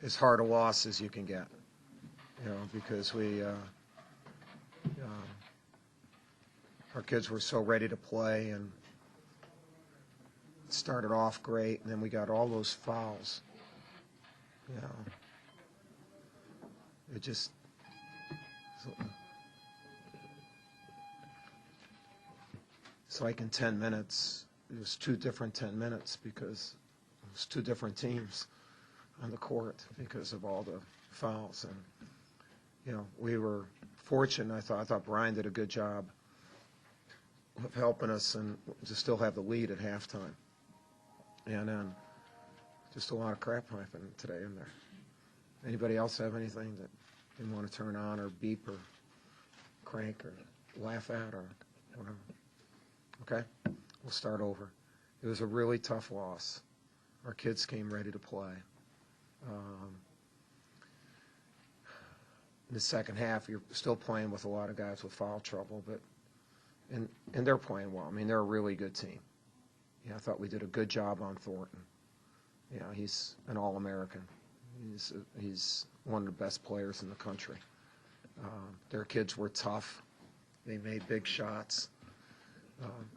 as hard a loss as you can get, because our kids were so ready to play and it started off great, and then we got all those fouls. It just it's like in 10 minutes, it was 2 different 10 minutes because it was 2 different teams on the court because of all the fouls. And, we were fortunate. I thought Brian did a good job of helping us and to still have the lead at halftime. And then just a lot of crap happening today in there. Anybody else have anything that they want to turn on or beep or crank or laugh at or whatever? Okay, we'll start over. It was a really tough loss. Our kids came ready to play. In the second half, you're still playing with a lot of guys with foul trouble, but and they're playing well. I mean, they're a really good team. I thought we did a good job on Thornton. He's an All-American. He's one of the best players in the country. Their kids were tough. They made big shots.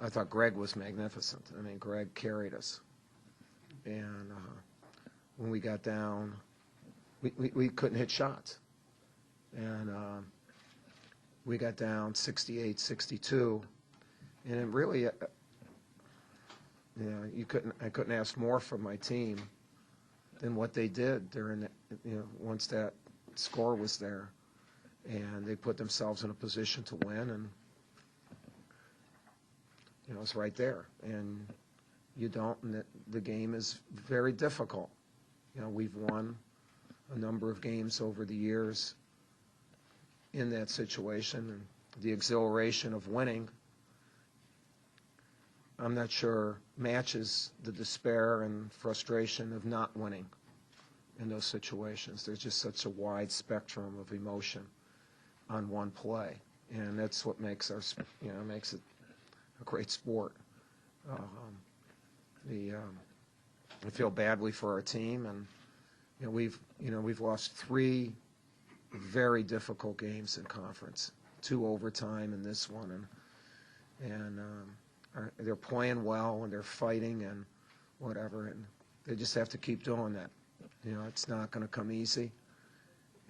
I thought Greg was magnificent. I mean, Greg carried us. And when we got down, we couldn't hit shots. And we got down 68-62. And it really, I couldn't ask more from my team than what they did during once that score was there. And they put themselves in a position to win, and it's right there. And you don't, and the game is very difficult. We've won a number of games over the years in that situation, and the exhilaration of winning, I'm not sure matches the despair and frustration of not winning in those situations. There's just such a wide spectrum of emotion on one play, and that's what makes makes it a great sport. I feel badly for our team, and we've lost 3 very difficult games in conference, 2 overtime and this one, and they're playing well and they're fighting and whatever, and they just have to keep doing that. It's not going to come easy,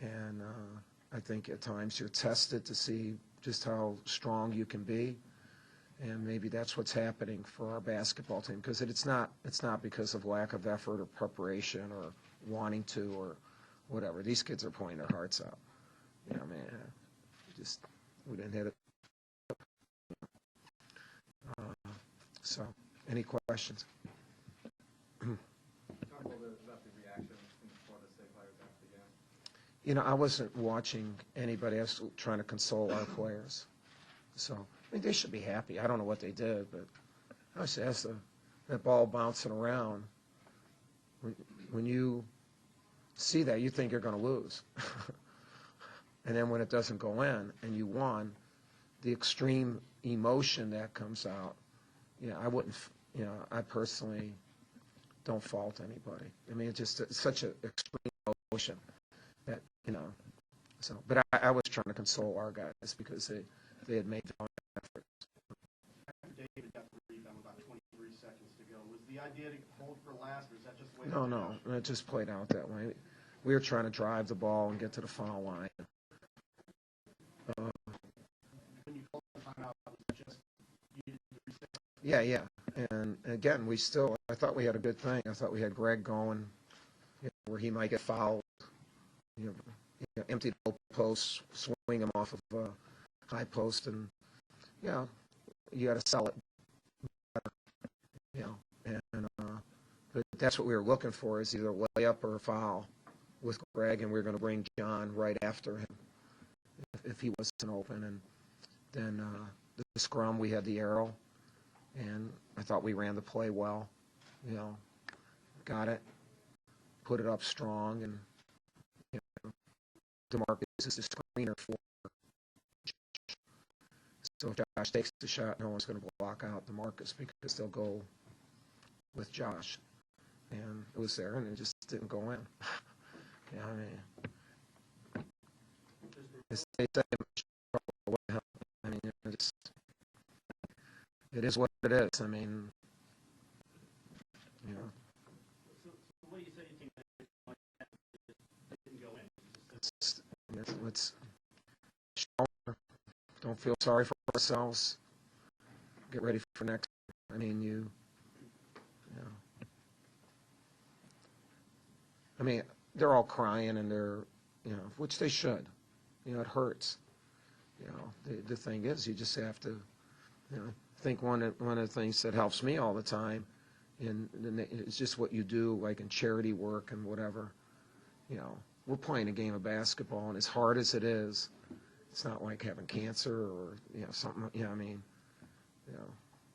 and I think at times you're tested to see just how strong you can be, and maybe that's what's happening for our basketball team, because it's not because of lack of effort or preparation or wanting to or whatever. These kids are playing their hearts out. We didn't hit it. So, any questions? Talk a little bit about the reaction from the Florida State players after the game. I wasn't watching anybody. I was trying to console our players. So, they should be happy. I don't know what they did, but I was asked that ball bouncing around. When you see that, you think you're going to lose. And then when it doesn't go in and you won, the extreme emotion that comes out, I wouldn't, I personally don't fault anybody. I mean, it's just such an extreme emotion that, so, but I was trying to console our guys because they had made the efforts. After David got the rebound with about 23 seconds to go, was the idea to hold for last, or is that just the way? No, it just played out that way. We were trying to drive the ball and get to the foul line. When you called the timeout, was it just you did 3 seconds? Yeah. And again, I thought we had a good thing. I thought we had Greg going, where he might get fouled, empty the post, swing him off of a high post, and, you got to sell it better, but that's what we were looking for, is either a layup or a foul with Greg, and we were going to bring John right after him if he wasn't open. And then the scrum, we had the arrow, and I thought we ran the play well, got it, put it up strong, and DeMarcus is the screener for. So if Josh takes the shot, no one's going to block out DeMarcus because they'll go with Josh. And it was there, and it just didn't go in. Yeah, I mean, as they say, what the hell? I mean, it is what it is. I mean, you know, So what do you say to teams that didn't go in? let's don't feel sorry for ourselves. Get ready for next. I mean, you know. I mean, they're all crying and they're, you know, which they should. You know, it hurts. You know, the thing is, you just have to, you know, think one of the things that helps me all the time, and it's just what you do, like in charity work and whatever. You know, we're playing a game of basketball, and as hard as it is, it's not like having cancer or, you know, something. You know, I mean, you know,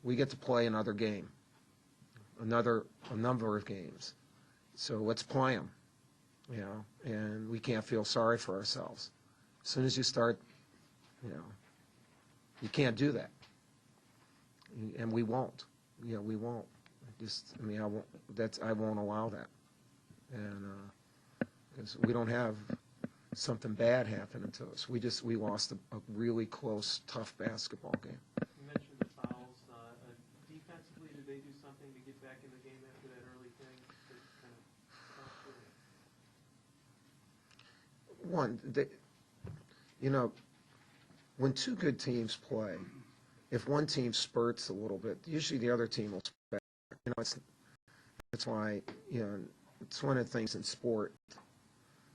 we get to play another game, a number of games. So let's play them. You know, and we can't feel sorry for ourselves. As soon as you start, you know, you can't do that, and we won't. You know, we won't. I mean, I won't. I won't allow that, and because we don't have something bad happening to us. We lost a really close, tough basketball game. You mentioned the fouls. Defensively, did they do something to get back in the game after that early thing? One, you know, when two good teams play, if one team spurts a little bit, usually the other team will spurt back. You know, that's why, you know, it's one of the things in sport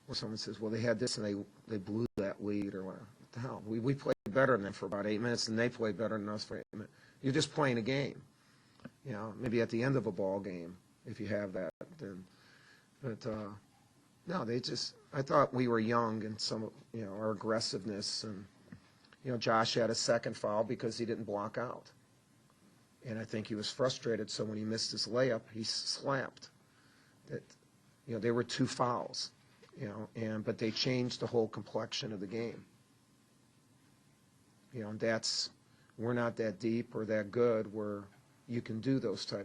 where someone says, well, they had this and they blew that lead, or what the hell. We played better than them for about 8 minutes, and they played better than us for 8 minutes. You're just playing a game. You know, maybe at the end of a ball game, if you have that, then, but no, I thought we were young and some, you know, our aggressiveness, and, you know, Josh had a second foul because he didn't block out. And I think he was frustrated, so when he missed his layup, he slapped. That, you know, there were 2 fouls, you know, but they changed the whole complexion of the game. You know, and we're not that deep or that good where you can do those type